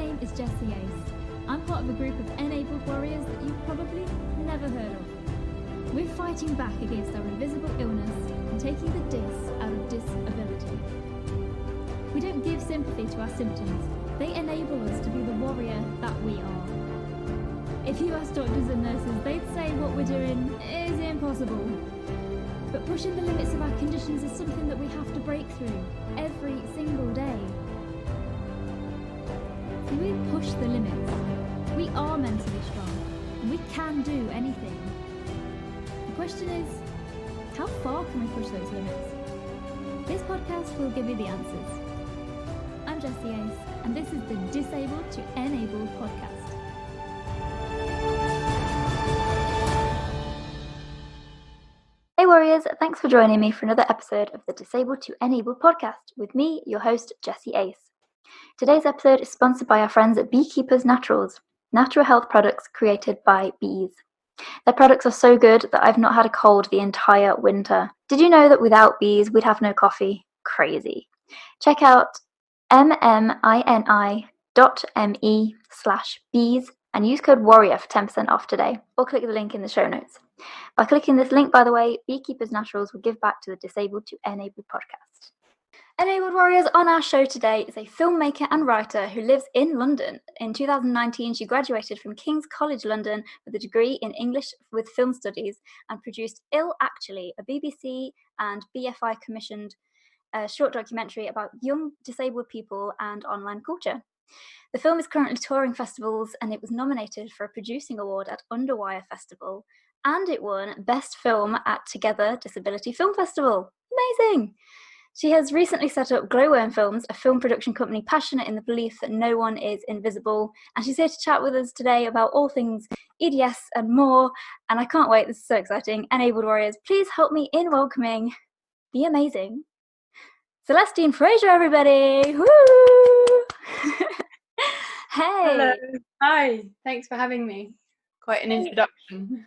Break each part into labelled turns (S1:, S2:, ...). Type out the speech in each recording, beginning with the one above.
S1: name is Jessie Ace. I'm part of a group of enabled warriors that you've probably never heard of. We're fighting back against our invisible illness and taking the dis out of disability. We don't give sympathy to our symptoms. They enable us to be the warrior that we are. If you ask doctors and nurses, they'd say what we're doing is impossible. But pushing the limits of our conditions is something that we have to break through every single day. See, we push the limits. We are mentally strong, and we can do anything. The question is, how far can we push those limits? This podcast will give you the answers. I'm Jessie Ace, and this is the Disabled to Enabled podcast. Hey warriors, thanks for joining me for another episode of the Disabled to Enabled podcast with me, your host, Jessie Ace. Today's episode is sponsored by our friends at Beekeepers Naturals, natural health products created by bees. Their products are so good that I've not had a cold the entire winter. Did you know that without bees, we'd have no coffee? Crazy. Check out mmini.me/bees and use code WARRIOR for 10% off today, or click the link in the show notes. By clicking this link, by the way, Beekeepers Naturals will give back to the Disabled to Enabled podcast. Enabled Warriors, on our show today is a filmmaker and writer who lives in London. In 2019, she graduated from King's College London with a degree in English with Film Studies and produced Ill Actually, a BBC and BFI commissioned short documentary about young disabled people and online culture. The film is currently touring festivals and it was nominated for a producing award at Underwire Festival, and it won Best Film at Together Disability Film Festival. Amazing! She has recently set up Glowworm Films, a film production company passionate in the belief that no one is invisible, and she's here to chat with us today about all things EDS and more, and I can't wait, this is so exciting. Enabled Warriors, please help me in welcoming the amazing Celestine Fraser, everybody! Woo! Hey!
S2: Hello. Hi. Thanks for having me. Quite an introduction.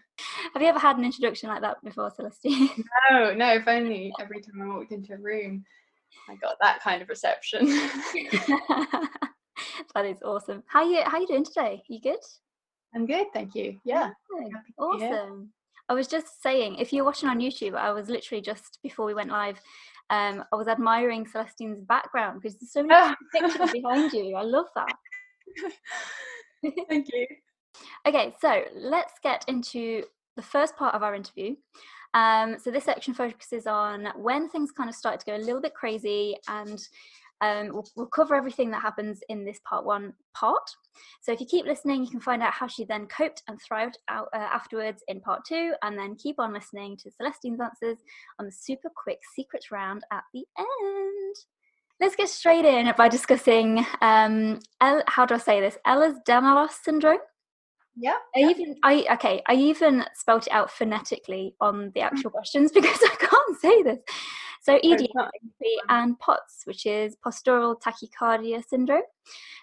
S1: Have you ever had an introduction like that before, Celestine?
S2: No, if only every time I walked into a room, I got that kind of reception.
S1: That is awesome. How you doing today? You good?
S2: I'm good, thank you. Yeah.
S1: Awesome. I was just saying, if you're watching on YouTube, I was literally just before we went live, I was admiring Celestine's background because there's so many pictures behind you. I love that.
S2: Thank you.
S1: Okay, so let's get into the first part of our interview. So this section focuses on when things kind of started to go a little bit crazy, and we'll cover everything that happens in this part one part. So if you keep listening, you can find out how she then coped and thrived out afterwards in part two, and then keep on listening to Celestine's answers on the super quick secrets round at the end. Let's get straight in by discussing, how do I say this? Ehlers-Danlos syndrome.
S2: Yeah.
S1: I even spelt it out phonetically on the actual questions because I can't say this. So EDS and P.o.T.S, which is postural tachycardia syndrome.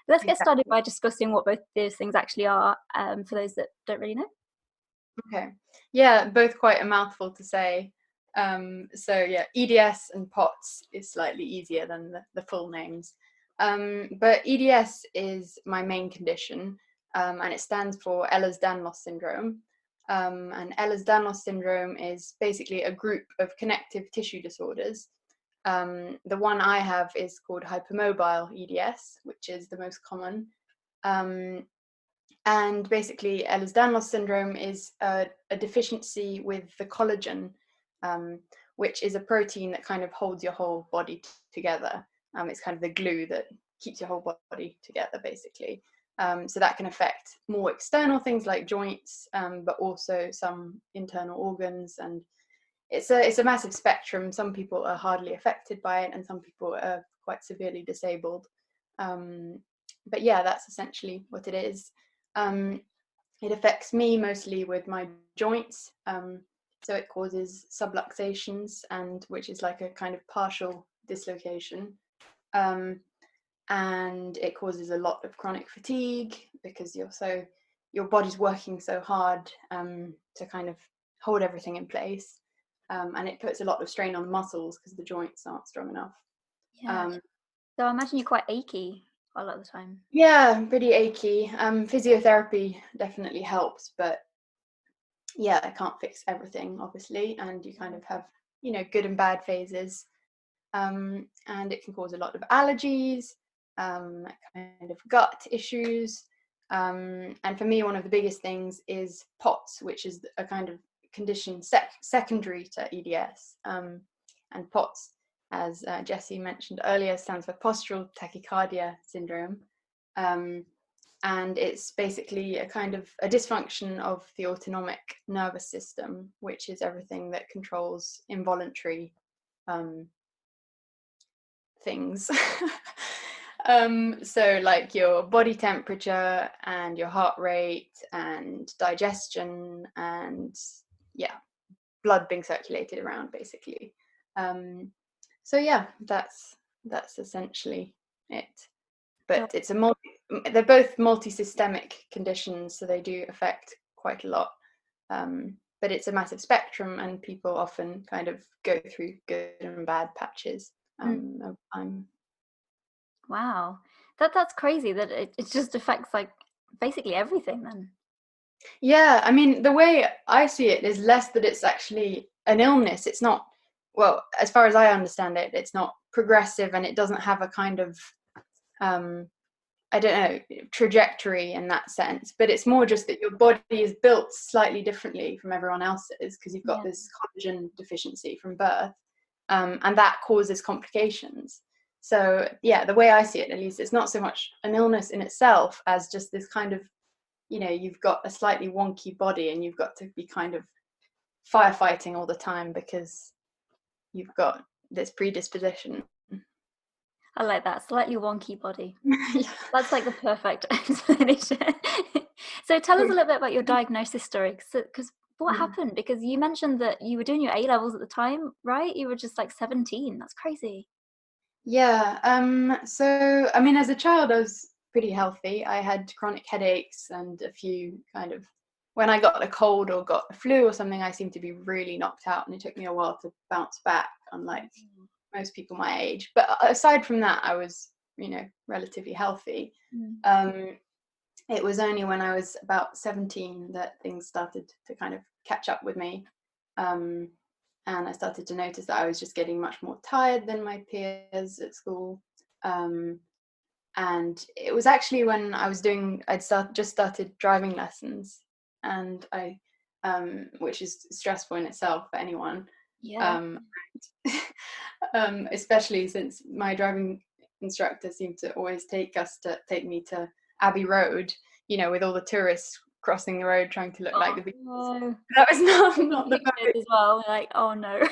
S1: Let's get started by discussing what both those things actually are, for those that don't really know.
S2: Okay. Yeah, both quite a mouthful to say. So yeah, EDS and P.o.T.S is slightly easier than the full names. But EDS is my main condition. And it stands for Ehlers-Danlos syndrome. And Ehlers-Danlos syndrome is basically a group of connective tissue disorders. The one I have is called hypermobile EDS, which is the most common. And basically, Ehlers-Danlos syndrome is a deficiency with the collagen, which is a protein that kind of holds your whole body together. It's kind of the glue that keeps your whole body together, basically. So that can affect more external things like joints, but also some internal organs. And it's a massive spectrum. Some people are hardly affected by it, and some people are quite severely disabled. But yeah, that's essentially what it is. It affects me mostly with my joints. So it causes subluxations, which is like a kind of partial dislocation. And it causes a lot of chronic fatigue because your body's working so hard to kind of hold everything in place, and it puts a lot of strain on the muscles because the joints aren't strong enough.
S1: Yeah. So I imagine you're quite achy a lot of the time.
S2: Yeah, pretty achy. Physiotherapy definitely helps, but yeah, it can't fix everything, obviously, and you kind of have, good and bad phases. And it can cause a lot of allergies, kind of gut issues. And for me, one of the biggest things is P.o.T.S, which is a kind of condition secondary to EDS. And P.o.T.S, as Jessie mentioned earlier, stands for postural tachycardia syndrome. And it's basically a kind of a dysfunction of the autonomic nervous system, which is everything that controls involuntary things. So like your body temperature and your heart rate and digestion and blood being circulated around, basically. So yeah, that's essentially it. But it's they're both multisystemic conditions, so they do affect quite a lot. But it's a massive spectrum, and people often kind of go through good and bad patches over time.
S1: Wow, that's crazy that it just affects like basically everything then.
S2: Yeah, I mean, the way I see it is less that it's actually an illness. It's not, well, as far as I understand it, it's not progressive, and it doesn't have a kind of I don't know, trajectory in that sense, but it's more just that your body is built slightly differently from everyone else's, because you've got this collagen deficiency from birth, and that causes complications. So yeah, the way I see it, at least, it's not so much an illness in itself as just this kind of, you've got a slightly wonky body, and you've got to be kind of firefighting all the time because you've got this predisposition.
S1: I like that, slightly wonky body.
S2: Yeah.
S1: That's like the perfect explanation. So tell us a little bit about your diagnosis story, because what happened? Because you mentioned that you were doing your A levels at the time, right? You were just like 17. That's crazy.
S2: Yeah. So I mean, as a child, I was pretty healthy. I had chronic headaches and a few kind of, when I got a cold or got a flu or something, I seemed to be really knocked out, and it took me a while to bounce back, unlike most people my age. But aside from that, I was, relatively healthy. It was only when I was about 17 that things started to kind of catch up with me. And I started to notice that I was just getting much more tired than my peers at school. And it was actually when I was just started driving lessons, and which is stressful in itself for anyone.
S1: Yeah.
S2: Especially since my driving instructor seemed to always take me to Abbey Road, with all the tourists crossing the road trying to look like the Beatles.
S1: No.
S2: That was not the perfect
S1: as well. Like, oh no.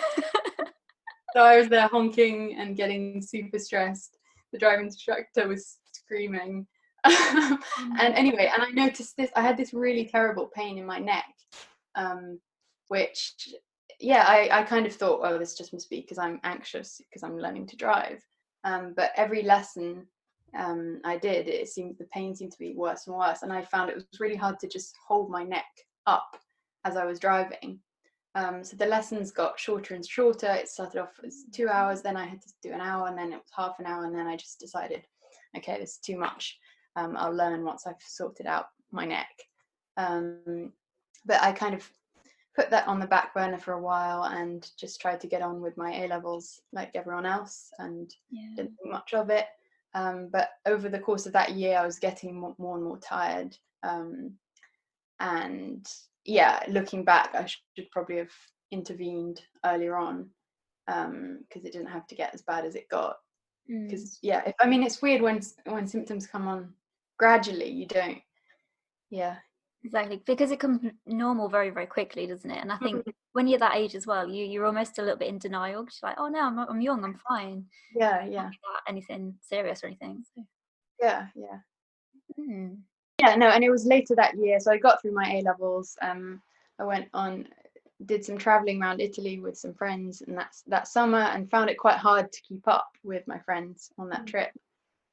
S2: So I was there honking and getting super stressed. The driving instructor was screaming. And anyway, and I noticed this, I had this really terrible pain in my neck, which, I kind of thought, oh, this just must be because I'm anxious because I'm learning to drive. But every lesson I did, the pain seemed to be worse and worse. And I found it was really hard to just hold my neck up as I was driving. So the lessons got shorter and shorter. It started off as 2 hours, then I had to do an hour, and then it was half an hour, and then I just decided, okay, this is too much. I'll learn once I've sorted out my neck. But I kind of put that on the back burner for a while and just tried to get on with my A levels like everyone else, and didn't think much of it. But over the course of that year, I was getting more and more tired. And looking back, I should probably have intervened earlier on, because it didn't have to get as bad as it got. Because it's weird when symptoms come on gradually, you don't.
S1: Exactly, because it comes normal very, very quickly, doesn't it? And I think when you're that age as well, you're almost a little bit in denial, because you're like, oh no, I'm young, I'm fine.
S2: Yeah.
S1: Not anything serious or anything. So.
S2: Yeah.
S1: Mm.
S2: Yeah, no, and it was later that year, so I got through my A levels. I went on, did some traveling around Italy with some friends, and that summer, and found it quite hard to keep up with my friends on that trip.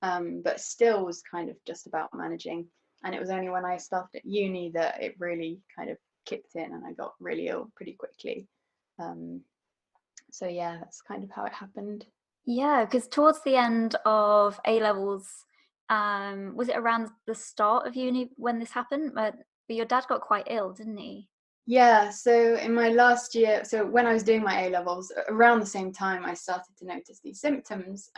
S2: But still was kind of just about managing. And it was only when I started at uni that it really kind of kicked in, and I got really ill pretty quickly. So yeah, that's kind of how it happened.
S1: Yeah, because towards the end of A levels, Was it around the start of uni when this happened? But your dad got quite ill, didn't he?
S2: Yeah, so in my last year, so when I was doing my A levels, around the same time I started to notice these symptoms.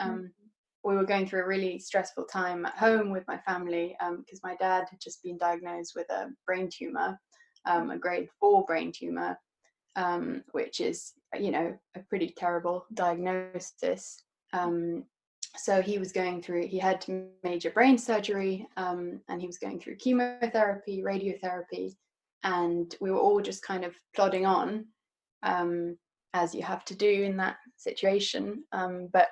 S2: We were going through a really stressful time at home with my family because my dad had just been diagnosed with a brain tumor, a grade 4 brain tumor, which is, you know, a pretty terrible diagnosis. So he was going through, he had major brain surgery, and he was going through chemotherapy, radiotherapy, and we were all just kind of plodding on, as you have to do in that situation. But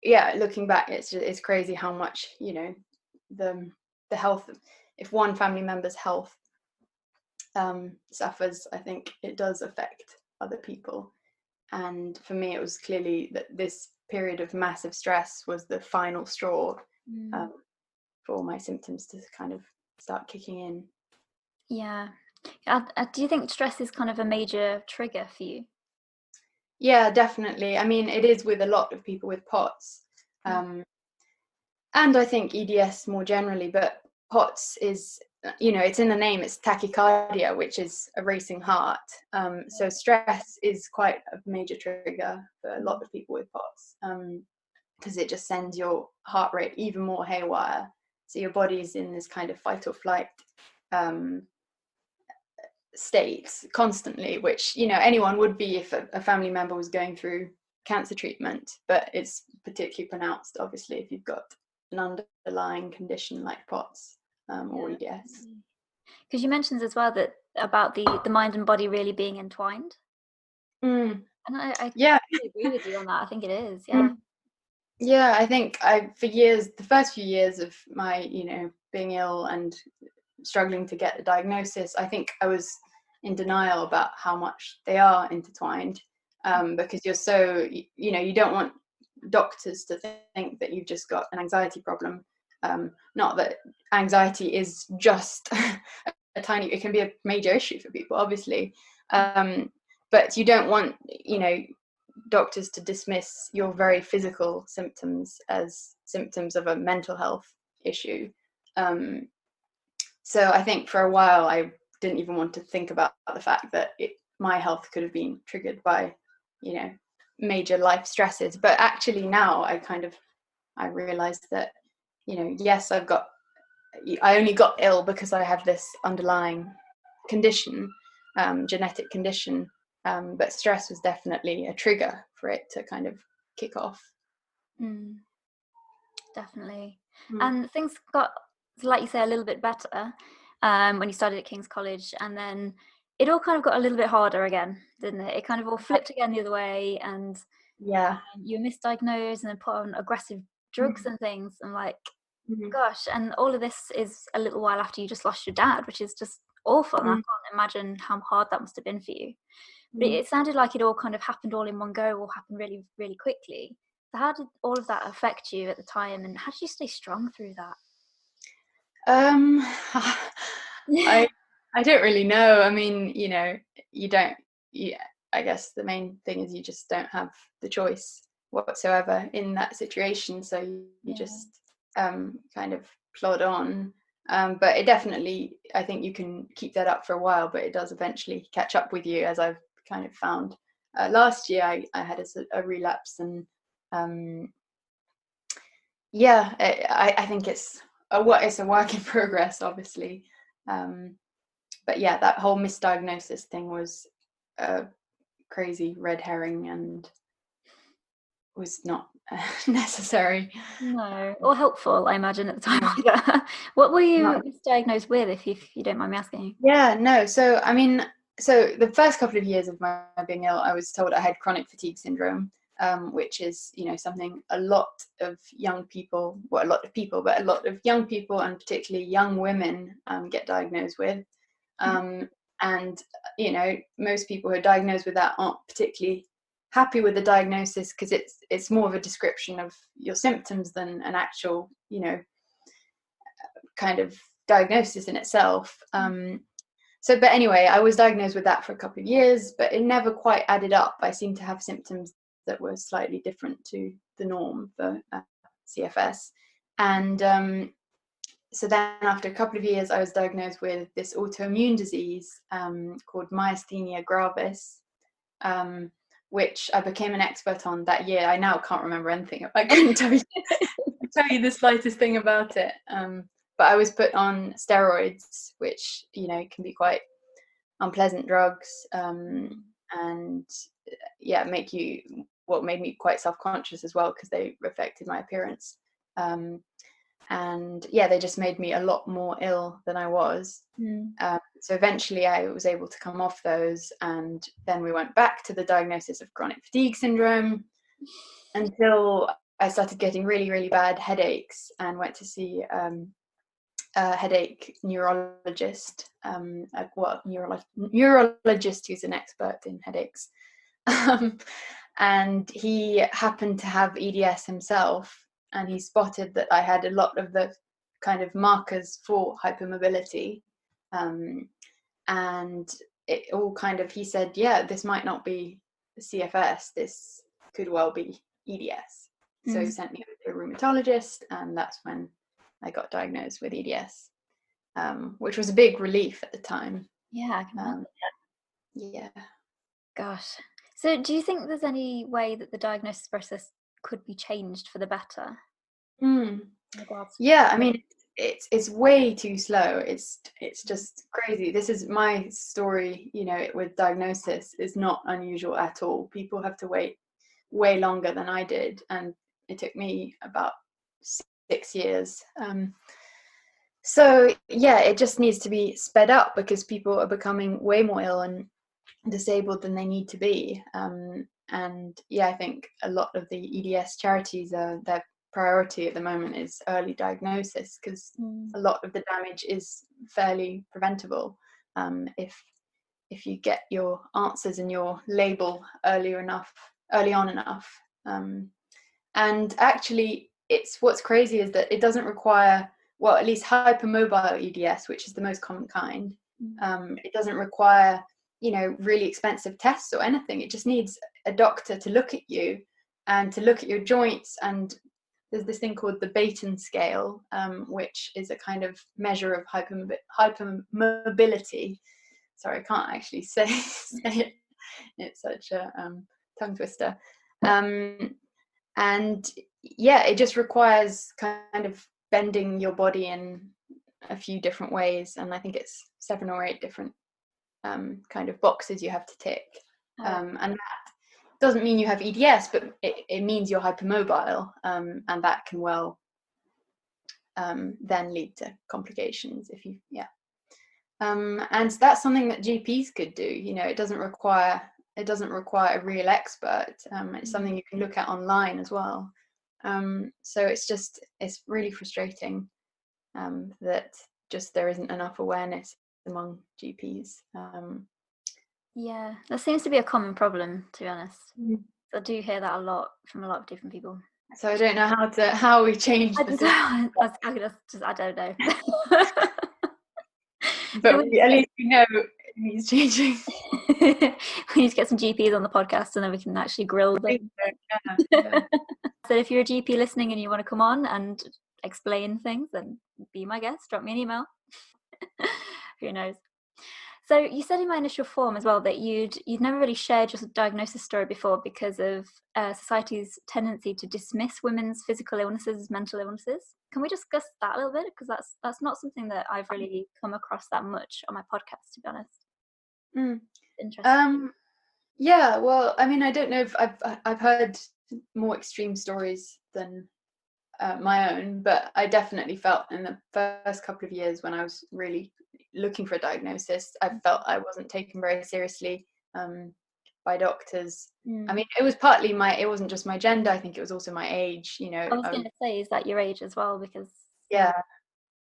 S2: yeah, looking back, it's crazy how much, you know, the health, if one family member's health suffers, I think it does affect other people. And for me, it was clearly that this period of massive stress was the final straw for my symptoms to kind of start kicking in.
S1: Yeah. Do you think stress is kind of a major trigger for you?
S2: Yeah, definitely. I mean, it is with a lot of people with POTS. And I think EDS more generally, but POTS is, you know, it's in the name, it's tachycardia, which is a racing heart. So stress is quite a major trigger for a lot of people with POTS, because it just sends your heart rate even more haywire. So your body's in this kind of fight or flight state constantly, which, you know, anyone would be if a family member was going through cancer treatment, but it's particularly pronounced, obviously, if you've got an underlying condition like POTS or EDS.
S1: Because you mentioned as well that about the mind and body really being entwined. And I totally agree with you on that. I think it is.
S2: Yeah, I think for years, the first few years of my, you know, being ill and struggling to get a diagnosis, I think I was in denial about how much they are intertwined, because you're so, you know, you don't want doctors to think that you've just got an anxiety problem. Not that anxiety is just a tiny, it can be a major issue for people, obviously, but you don't want, you know, doctors to dismiss your very physical symptoms as symptoms of a mental health issue. So I think for a while I didn't even want to think about the fact that my health could have been triggered by, you know, major life stresses. But actually now I realized that, you know, yes, I only got ill because I have this underlying condition, genetic condition, but stress was definitely a trigger for it to kind of kick off.
S1: Definitely. And things got, like you say, a little bit better when you started at King's College, and then it all kind of got a little bit harder again, didn't it? It kind of all flipped again the other way, and you were misdiagnosed and then put on aggressive drugs and things, and like, gosh, and all of this is a little while after you just lost your dad, which is just awful. And I can't imagine how hard that must have been for you. But it sounded like it all kind of happened all in one go, all happened really, really quickly. So how did all of that affect you at the time, and how did you stay strong through that?
S2: I don't really know. I mean, you know, I guess the main thing is you just don't have the choice whatsoever in that situation. So you just kind of plod on. But it definitely, I think you can keep that up for a while, but it does eventually catch up with you, as I've kind of found. Last year I had a relapse, and I think it's a work in progress, obviously. But yeah, that whole misdiagnosis thing was a crazy red herring and was not necessary.
S1: No, or helpful, I imagine, at the time either. What were you misdiagnosed with, if you don't mind me asking?
S2: Yeah, no. So I mean, so the first couple of years of my being ill, I was told I had chronic fatigue syndrome, which is, you know, something a lot of young people, well, a lot of people, but a lot of young people, and particularly young women, get diagnosed with. And, you know, most people who are diagnosed with that aren't particularly happy with the diagnosis, because it's more of a description of your symptoms than an actual, you know, kind of diagnosis in itself. But anyway, I was diagnosed with that for a couple of years, but it never quite added up. I seemed to have symptoms that were slightly different to the norm for CFS. And so then after a couple of years, I was diagnosed with this autoimmune disease called myasthenia gravis, which I became an expert on that year. I now can't remember anything. I couldn't tell you the slightest thing about it. But I was put on steroids, which, you know, can be quite unpleasant drugs, and make you, made me quite self-conscious as well, because they affected my appearance. And they just made me a lot more ill than I was. So eventually I was able to come off those, and then we went back to the diagnosis of chronic fatigue syndrome until I started getting really, really bad headaches, and went to see a headache neurologist, neurologist who's an expert in headaches. And he happened to have EDS himself, and he spotted that I had a lot of the kind of markers for hypermobility, and it all kind of, he said, yeah, this might not be CFS, this could well be EDS. So he sent me to a rheumatologist, and that's when I got diagnosed with EDS, which was a big relief at the time.
S1: Yeah, I can imagine.
S2: Yeah.
S1: Gosh. So do you think there's any way that the diagnosis process could be changed for the better?
S2: Yeah, I mean, it's way too slow. It's just crazy. This is my story, you know, with diagnosis is not unusual at all. People have to wait way longer than I did, and it took me about 6 years. So yeah, it just needs to be sped up, because people are becoming way more ill and disabled than they need to be. And yeah, I think a lot of the EDS charities, their priority at the moment is early diagnosis, because a lot of the damage is fairly preventable if you get your answers and your label early on enough. And actually, what's crazy is that it doesn't require, well, at least hypermobile EDS, which is the most common kind, it doesn't require, you know, really expensive tests or anything. It just needs a doctor to look at you and to look at your joints. And there's this thing called the Baton scale, which is a kind of measure of hypermobility. Sorry, I can't actually say it. It's such a tongue twister. And yeah, it just requires kind of bending your body in a few different ways, and I think it's 7 or 8 different kind of boxes you have to tick. And that doesn't mean you have EDS, but it means you're hypermobile, and that can well then lead to complications if you and that's something that GPs could do. You know, it doesn't require a real expert. It's something you can look at online as well. So it's really frustrating that just there isn't enough awareness among GPs.
S1: Yeah, that seems to be a common problem, to be honest. I do hear that a lot from a lot of different people.
S2: So I don't know how we change the system.
S1: I don't know.
S2: But at least we know it needs changing.
S1: We need to get some GPs on the podcast, and then we can actually grill them. Yeah. So if you're a GP listening and you want to come on and explain things, then be my guest. Drop me an email. Who knows? So you said in my initial form as well that you'd never really shared your diagnosis story before because of society's tendency to dismiss women's physical illnesses as mental illnesses. Can we discuss that a little bit? Because that's not something that I've really come across that much on my podcast, to be honest. Interesting.
S2: Yeah, well, I mean, I don't know if I've heard more extreme stories than my own, but I definitely felt in the first couple of years when I was really looking for a diagnosis, I felt I wasn't taken very seriously by doctors. I mean, it was partly it wasn't just my gender, I think it was also my age, you know.
S1: I was going to say, is that your age as well? Because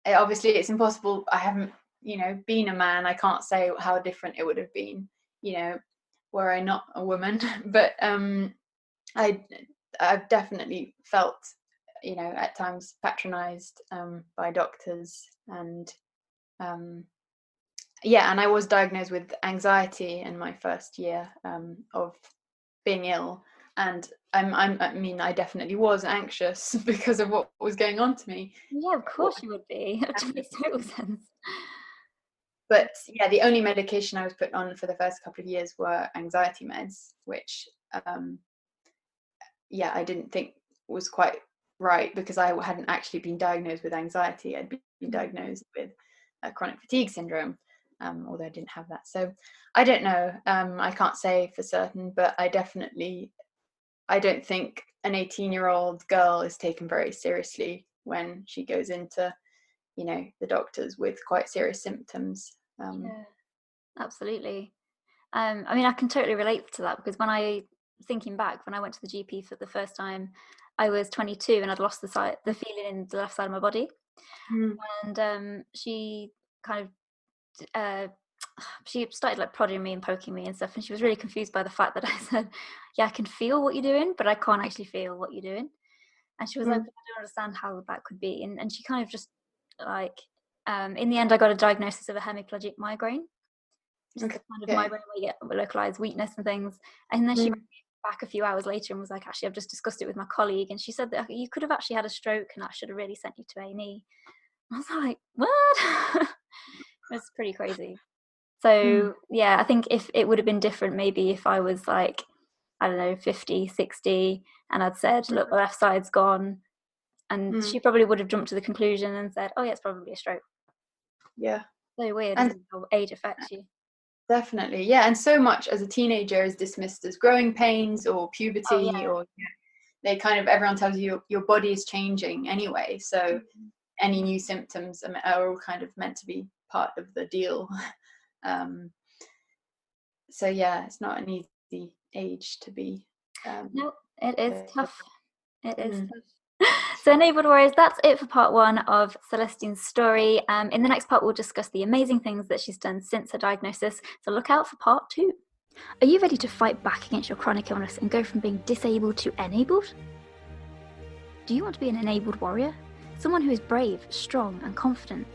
S2: obviously it's impossible. I haven't, you know, been a man. I can't say how different it would have been, you know, were I not a woman. But I've definitely felt, you know, at times patronized by doctors, and and I was diagnosed with anxiety in my first year of being ill, and I definitely was anxious because of what was going on to me.
S1: Yeah, of course you would be. It makes total sense.
S2: But yeah, the only medication I was put on for the first couple of years were anxiety meds, which I didn't think was quite right, because I hadn't actually been diagnosed with anxiety. I'd been diagnosed with chronic fatigue syndrome, although I didn't have that. So I don't know. I can't say for certain, but I don't think an 18-year-old girl is taken very seriously when she goes into, the doctors with quite serious symptoms.
S1: Yeah, absolutely. I can totally relate to that, because thinking back, when I went to the GP for the first time, I was 22 and I'd lost the feeling in the left side of my body. And she kind of she started like prodding me and poking me and stuff, and she was really confused by the fact that I said, yeah, I can feel what you're doing, but I can't actually feel what you're doing. And she was like, I don't understand how that could be. And she kind of just like, in the end, I got a diagnosis of a hemiplegic migraine, just the kind of migraine where you get localized weakness and things. And then she rang me back a few hours later and was like, actually, I've just discussed it with my colleague, and she said that you could have actually had a stroke and I should have really sent you to A&E. I was like, what? It's pretty crazy. So yeah, I think if it would have been different, maybe if I was like, I don't know, 50, 60, and I'd said, look, the left side's gone, and she probably would have jumped to the conclusion and said, oh yeah, it's probably a stroke.
S2: Yeah.
S1: So weird, isn't it, how age affects you.
S2: Definitely, yeah. And so much as a teenager is dismissed as growing pains or puberty, or they kind of, everyone tells you your body is changing anyway. So any new symptoms are all kind of meant to be part of the deal. So yeah, it's not an easy age to be.
S1: No, it is tough. It is tough. So Enabled Warriors, that's it for part 1 of Celestine's story. In the next part, we'll discuss the amazing things that she's done since her diagnosis. So look out for part 2. Are you ready to fight back against your chronic illness and go from being disabled to enabled? Do you want to be an enabled warrior? Someone who is brave, strong, and confident,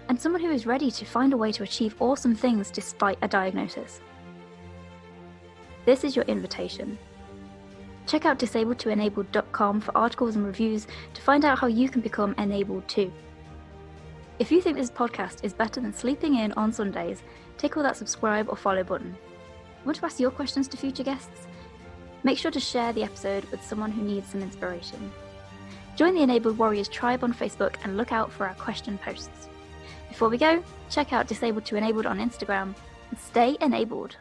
S1: and someone who is ready to find a way to achieve awesome things despite a diagnosis. This is your invitation. Check out disabledtoenabled.com for articles and reviews to find out how you can become enabled too. If you think this podcast is better than sleeping in on Sundays, tickle that subscribe or follow button. Want to ask your questions to future guests? Make sure to share the episode with someone who needs some inspiration. Join the Enabled Warriors tribe on Facebook and look out for our question posts. Before we go, check out Disabled to Enabled on Instagram and stay enabled.